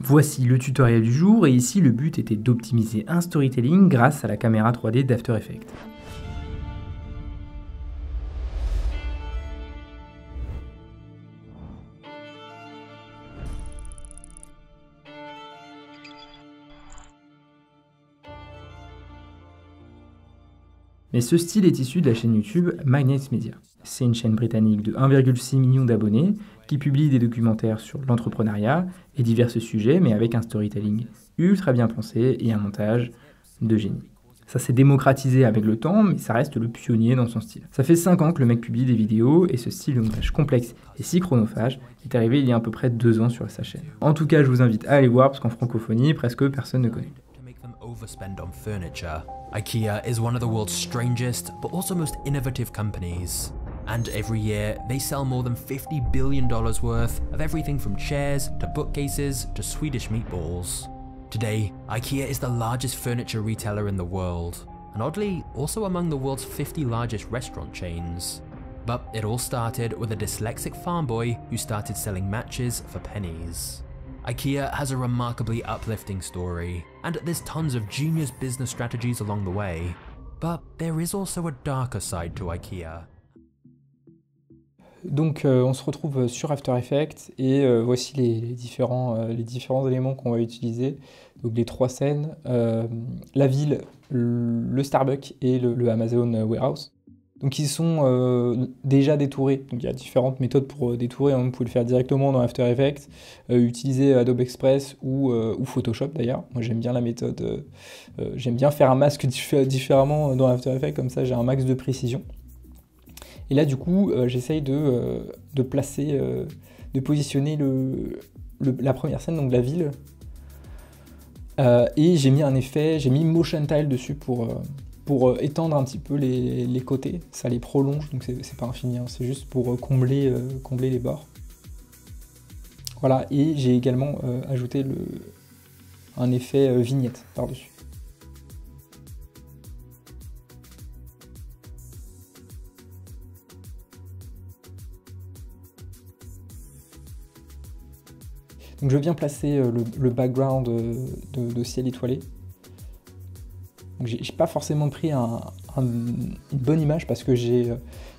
Voici le tutoriel du jour et ici le but était d'optimiser un storytelling grâce à la caméra 3D d'After Effects. Mais ce style est issu de la chaîne YouTube Magnite Media. C'est une chaîne britannique de 1,6 million d'abonnés qui publie des documentaires sur l'entrepreneuriat et divers sujets, mais avec un storytelling ultra bien pensé et un montage de génie. Ça s'est démocratisé avec le temps, mais ça reste le pionnier dans son style. Ça fait 5 ans que le mec publie des vidéos et ce style de montage complexe et si chronophage est arrivé il y a à peu près 2 ans sur sa chaîne. En tout cas, je vous invite à aller voir parce qu'en francophonie, presque personne ne connaît. Overspend on furniture. IKEA is one of the world's strangest but also most innovative companies. And every year, they sell more than $50 billion worth of everything from chairs to bookcases to Swedish meatballs. Today, IKEA is the largest furniture retailer in the world, and oddly, also among the world's 50 largest restaurant chains. But it all started with a dyslexic farm boy who started selling matches for pennies. IKEA has a remarkably uplifting story, and there's tons of genius business strategies along the way. But there is also a darker side to IKEA. Donc on se retrouve sur After Effects et voici les différents éléments qu'on va utiliser. Donc les 3 scènes, la ville, le Starbucks et le Amazon Warehouse. Donc ils sont déjà détourés. Donc il y a différentes méthodes pour détourer. Vous pouvez le faire directement dans After Effects, utiliser Adobe Express ou Photoshop d'ailleurs. Moi j'aime bien la méthode, j'aime bien faire un masque différemment dans After Effects, comme ça j'ai un max de précision. Et là, du coup, j'essaye de placer, de positionner la première scène, donc la ville. Et j'ai mis un effet, j'ai mis Motion Tile dessus pour étendre un petit peu les côtés. Ça les prolonge, donc c'est pas infini, hein, c'est juste pour combler les bords. Voilà, et j'ai également ajouté un effet vignette par-dessus. Donc je viens placer le background de ciel étoilé. Donc j'ai pas forcément pris une bonne image parce que il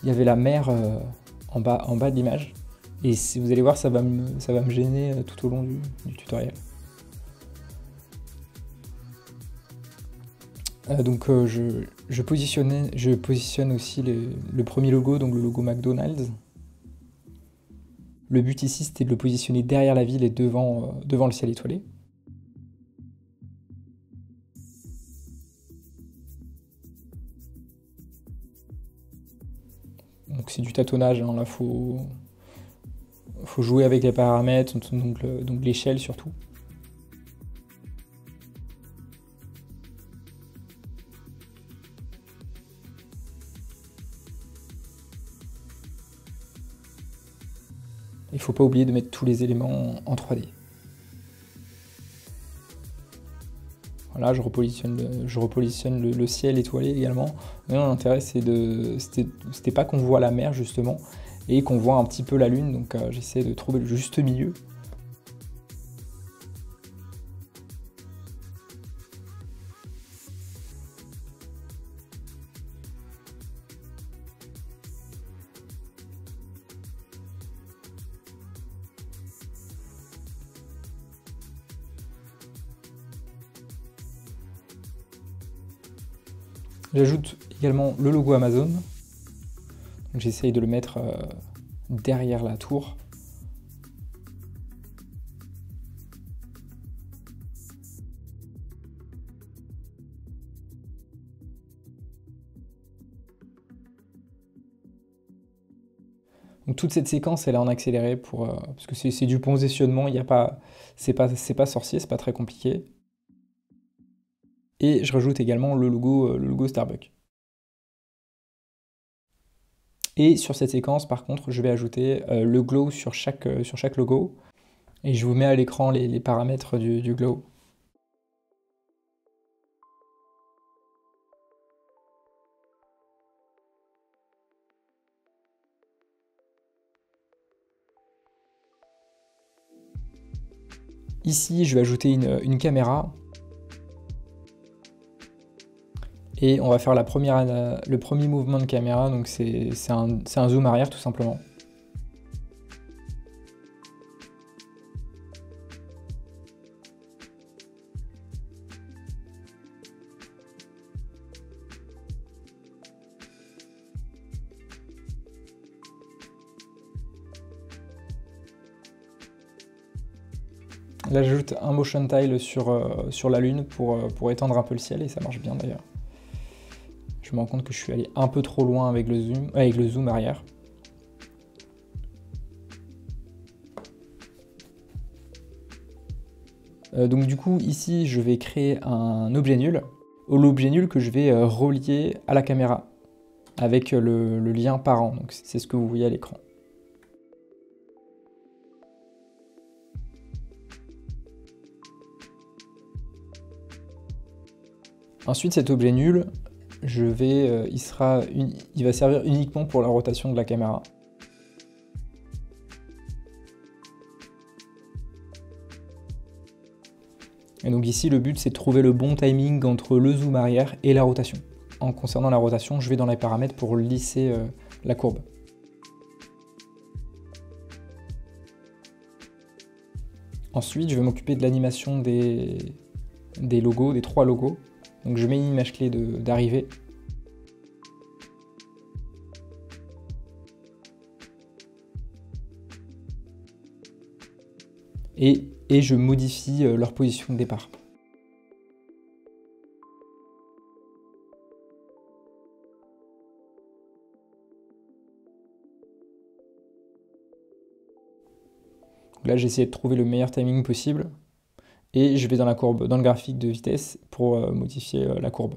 y avait la mer en bas de l'image. Et si vous allez voir, ça va me gêner tout au long du tutoriel. Donc je positionne aussi le premier logo, donc le logo McDonald's. Le but ici, c'était de le positionner derrière la ville et devant le ciel étoilé. Donc c'est du tâtonnage, hein, là faut jouer avec les paramètres, donc l'échelle surtout. Il ne faut pas oublier de mettre tous les éléments en 3D. Voilà, je repositionne le ciel étoilé également. L'intérêt, c'était pas qu'on voit la mer justement, et qu'on voit un petit peu la lune, donc j'essaie de trouver le juste milieu. J'ajoute également le logo Amazon. J'essaye de le mettre derrière la tour. Donc toute cette séquence, elle est en accéléré parce que c'est du positionnement. C'est pas sorcier, c'est pas très compliqué. Et je rajoute également le logo Starbucks. Et sur cette séquence, par contre, je vais ajouter le glow sur chaque logo. Et je vous mets à l'écran les paramètres du glow. Ici, je vais ajouter une caméra. Et on va faire le premier mouvement de caméra, donc c'est un zoom arrière tout simplement. Là, j'ajoute un motion tile sur la lune pour étendre un peu le ciel, et ça marche bien d'ailleurs. Je me rends compte que je suis allé un peu trop loin avec le zoom arrière. Donc du coup, ici, je vais créer un objet nul. L'objet nul que je vais relier à la caméra avec le lien parent. Donc c'est ce que vous voyez à l'écran. Ensuite, cet objet nul, il va servir uniquement pour la rotation de la caméra. Et donc ici, le but, c'est de trouver le bon timing entre le zoom arrière et la rotation. En concernant la rotation, je vais dans les paramètres pour lisser la courbe. Ensuite, je vais m'occuper de l'animation des logos, des 3 logos. Donc je mets une image clé d'arrivée. Et je modifie leur position de départ. Donc là, j'ai essayé de trouver le meilleur timing possible. Et je vais dans le graphique de vitesse pour modifier la courbe.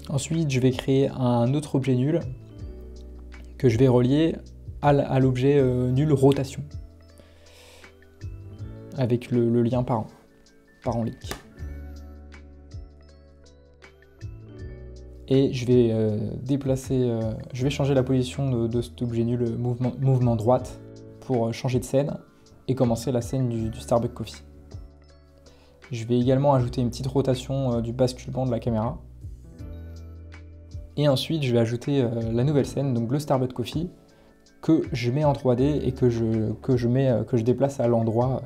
Ensuite, je vais créer un autre objet nul que je vais relier à l'objet nul rotation avec le lien parent link. Et je vais changer la position de cet objet nul mouvement droite pour changer de scène et commencer la scène du Starbucks Coffee. Je vais également ajouter une petite rotation du basculement de la caméra. Et ensuite, je vais ajouter la nouvelle scène, donc le Starbucks Coffee, que je mets en 3D et que je déplace à l'endroit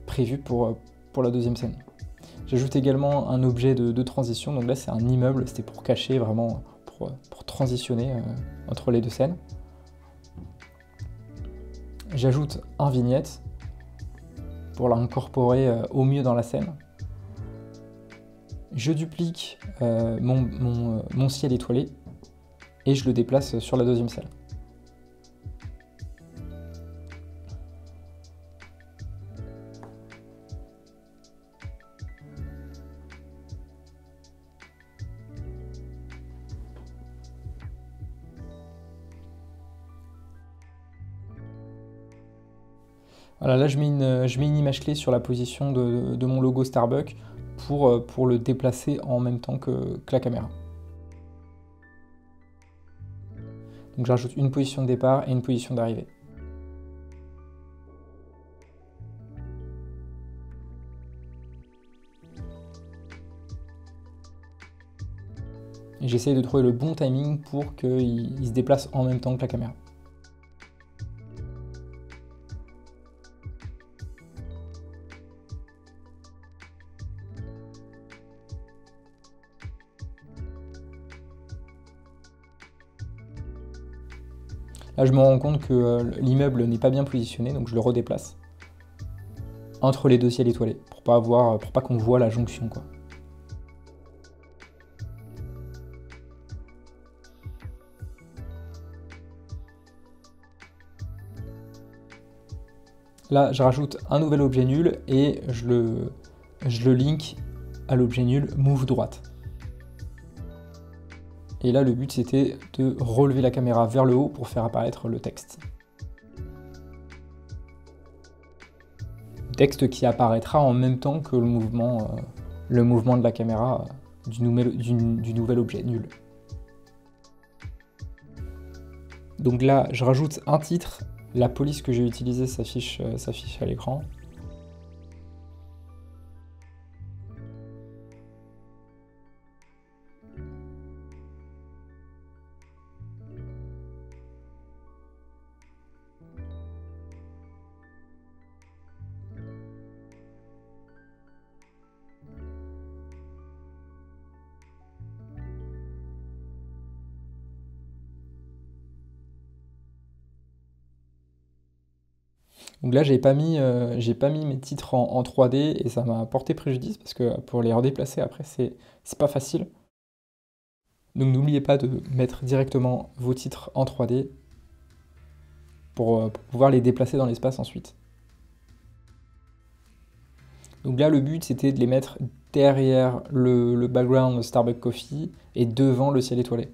prévu pour la deuxième scène. J'ajoute également un objet de transition, donc là c'est un immeuble, c'était pour cacher vraiment, pour transitionner entre les deux scènes. J'ajoute un vignette pour l'incorporer au mieux dans la scène. Je duplique mon ciel étoilé et je le déplace sur la deuxième scène. Voilà, là je mets une image clé sur la position de mon logo Starbucks pour le déplacer en même temps que la caméra. Donc j'ajoute une position de départ et une position d'arrivée. Et j'essaye de trouver le bon timing pour qu'il se déplace en même temps que la caméra. Là, je me rends compte que l'immeuble n'est pas bien positionné, donc je le redéplace entre les deux ciels étoilés pour pas qu'on voit la jonction, quoi. Là, je rajoute un nouvel objet nul et je le link à l'objet nul move droite. Et là, le but, c'était de relever la caméra vers le haut pour faire apparaître le texte. Texte qui apparaîtra en même temps que le mouvement de la caméra du nouvel objet nul. Donc là, je rajoute un titre. La police que j'ai utilisée s'affiche à l'écran. Donc là, j'ai pas mis mes titres en 3D et ça m'a porté préjudice parce que pour les redéplacer après, c'est pas facile. Donc n'oubliez pas de mettre directement vos titres en 3D pour pouvoir les déplacer dans l'espace ensuite. Donc là, le but, c'était de les mettre derrière le background Starbucks Coffee et devant le ciel étoilé.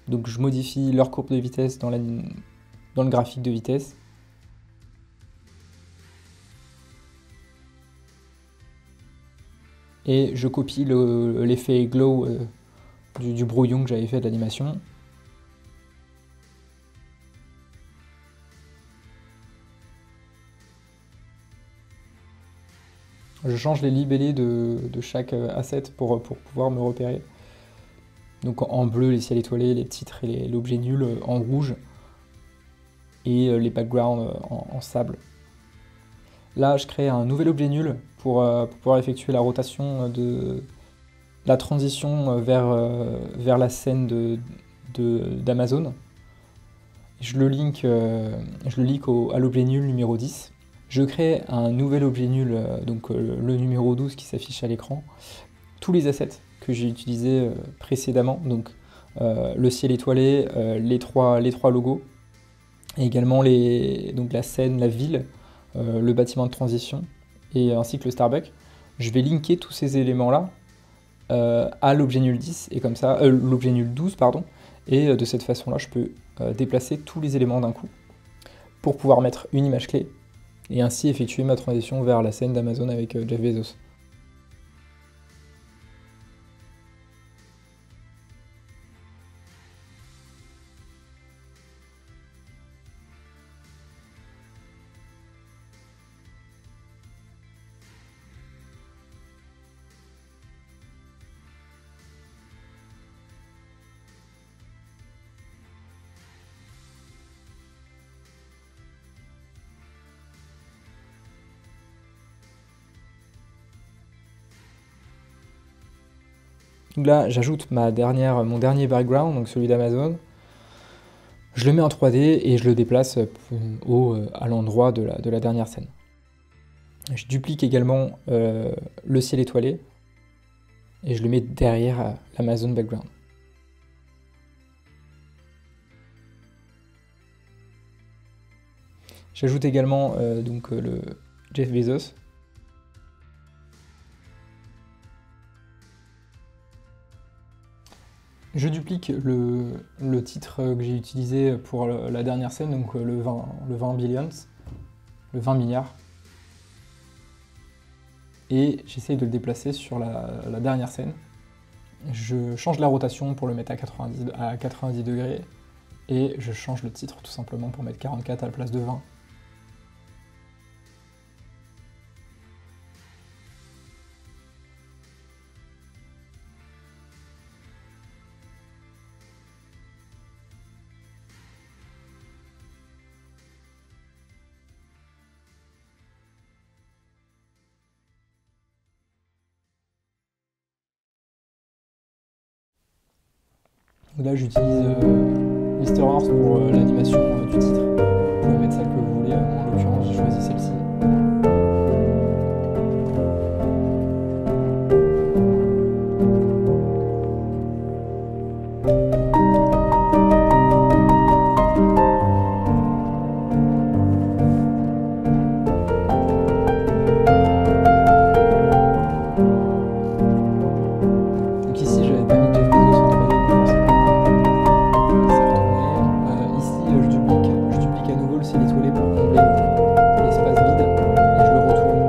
Donc je modifie leur courbe de vitesse dans le graphique de vitesse. Et je copie l'effet glow du brouillon que j'avais fait de l'animation. Je change les libellés de chaque asset pour pouvoir me repérer. Donc en bleu, les ciels étoilés, les titres et l'objet nul en rouge. Et les backgrounds en sable. Là, je crée un nouvel objet nul pour pouvoir effectuer la rotation de la transition vers la scène d'Amazon. Je le link à l'objet nul numéro 10. Je crée un nouvel objet nul, donc le numéro 12 qui s'affiche à l'écran. Tous les assets que j'ai utilisés précédemment, donc le ciel étoilé, les trois logos, et également donc la scène, la ville, le bâtiment de transition, et ainsi que le Starbucks. Je vais linker tous ces éléments-là à l'objet nul 10, et comme ça, l'objet nul 12, pardon, et de cette façon-là, je peux déplacer tous les éléments d'un coup pour pouvoir mettre une image clé, et ainsi effectuer ma transition vers la scène d'Amazon avec Jeff Bezos. Donc là, j'ajoute mon dernier background, donc celui d'Amazon. Je le mets en 3D et je le déplace à l'endroit de la dernière scène. Je duplique également le ciel étoilé et je le mets derrière l'Amazon background. J'ajoute également donc le Jeff Bezos. Je duplique le titre que j'ai utilisé pour la dernière scène, donc le 20 billions, le 20 milliards. Et j'essaye de le déplacer sur la dernière scène. Je change la rotation pour le mettre à 90 degrés. et je change le titre tout simplement pour mettre 44 à la place de 20. Là, j'utilise Mister Horse pour l'animation du titre. Vous pouvez mettre celle que vous voulez, en l'occurrence, j'ai choisi celle-ci. Donc ici, j'avais pas mis Jeff Bezos en 3D, donc forcément, c'est retourné. Ici, je duplique à nouveau le ciel étoilé pour combler l'espace vide et je le retourne.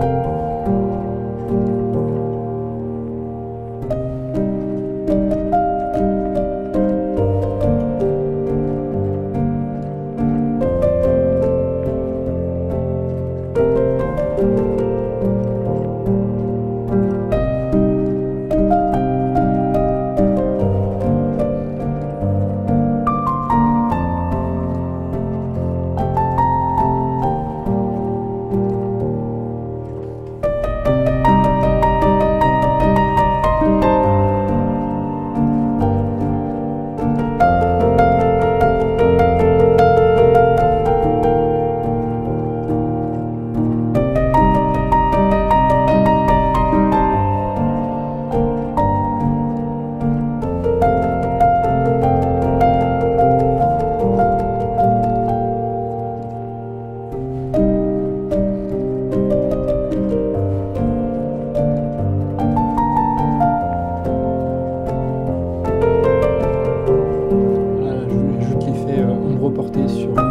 Reporté sur le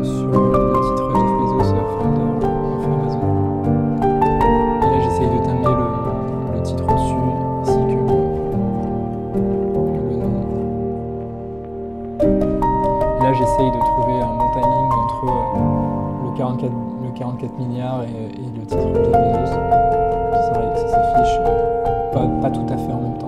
titre Jeff Bezos Founder of Amazon. Et là j'essaye de timer le titre au-dessus ainsi que le nom. Et là j'essaye de trouver un bon timing entre le 44 milliards et le titre Jeff Bezos. Ça s'affiche pas tout à fait en même temps.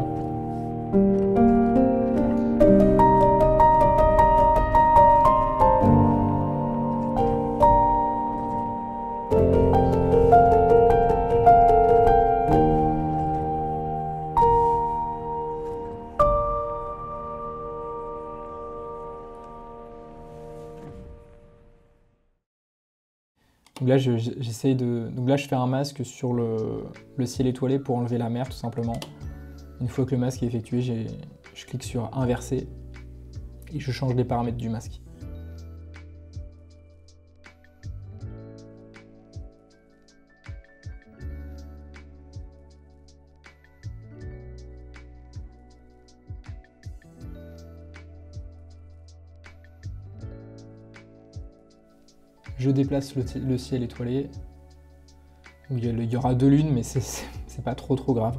Donc là, Donc là, je fais un masque sur le ciel étoilé pour enlever la mer, tout simplement. Une fois que le masque est effectué, je clique sur Inverser et je change les paramètres du masque. Je déplace le ciel étoilé. Il y aura deux lunes, mais c'est pas trop grave.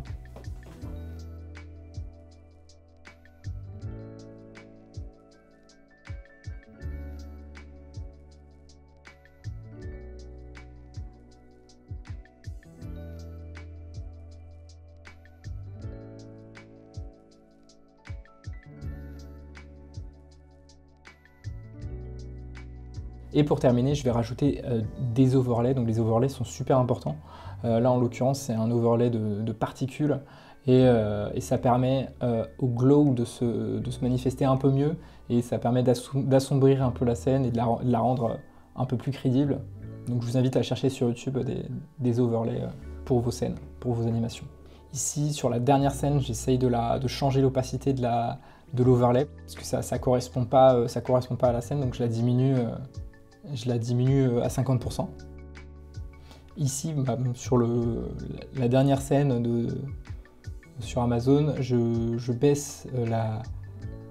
Et pour terminer, je vais rajouter des overlays. Donc les overlays sont super importants. Là, en l'occurrence, c'est un overlay de particules et ça permet au glow de se manifester un peu mieux et ça permet d'assombrir un peu la scène et de la rendre un peu plus crédible. Donc je vous invite à chercher sur YouTube des overlays pour vos scènes, pour vos animations. Ici, sur la dernière scène, j'essaye de changer l'opacité de l'overlay parce que ça correspond pas à la scène, donc je la diminue à 50%. Ici, sur la dernière scène sur Amazon, je baisse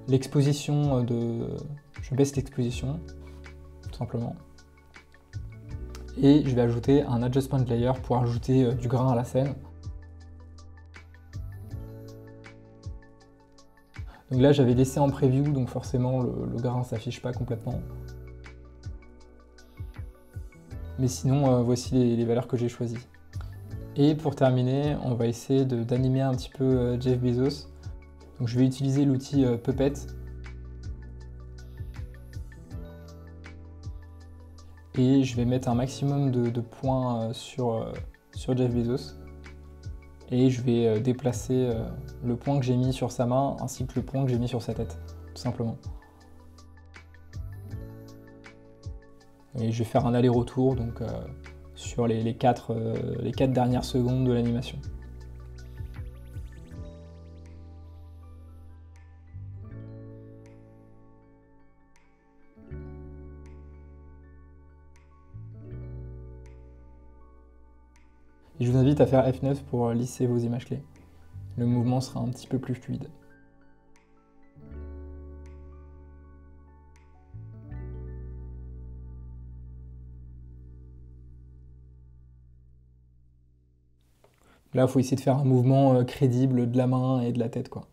l'exposition, tout simplement. Et je vais ajouter un adjustment layer pour ajouter du grain à la scène. Donc là j'avais laissé en preview, donc forcément le grain ne s'affiche pas complètement. Mais sinon voici les valeurs que j'ai choisies. Et pour terminer, on va essayer d'animer un petit peu Jeff Bezos. Donc je vais utiliser l'outil Puppet. Et je vais mettre un maximum de points sur Jeff Bezos. Et je vais déplacer le point que j'ai mis sur sa main ainsi que le point que j'ai mis sur sa tête, tout simplement. Et je vais faire un aller-retour donc sur les 4 dernières secondes de l'animation. Et je vous invite à faire F9 pour lisser vos images clés. Le mouvement sera un petit peu plus fluide. Là, il faut essayer de faire un mouvement crédible de la main et de la tête, quoi.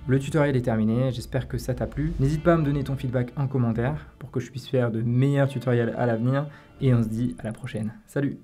Le tutoriel est terminé, j'espère que ça t'a plu. N'hésite pas à me donner ton feedback en commentaire pour que je puisse faire de meilleurs tutoriels à l'avenir. Et on se dit à la prochaine. Salut!